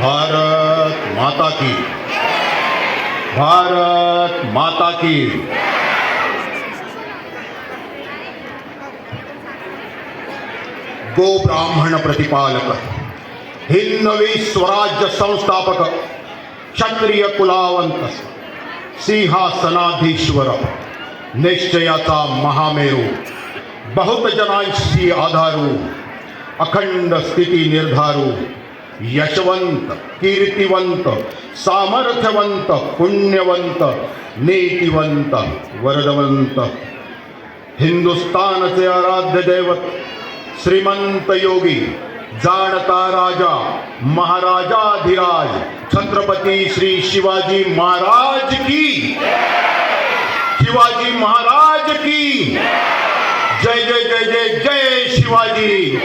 भारत माता की, भारत माता की। गो ब्राह्मण प्रतिपालक, हिंदवी स्वराज्य संस्थापक, क्षत्रिय कुलावंत, सिंहासनाधीश्वर, निश्चयाचा महामेरू, बहुत जनांशी आधारू, अखंड स्थिती निर्धारू, यशवंत, कीर्तिवंत, सामर्थ्यवंत, पुण्यवंत, नीतिवंत, वरदवंत, हिंदुस्थानचे आराध्य दैवत, श्रीमंत योगी, जाणता राजा, महाराजाधिराज, छत्रपती श्री शिवाजी महाराज की, शिवाजी महाराज की जय जय जय जय जय शिवाजी।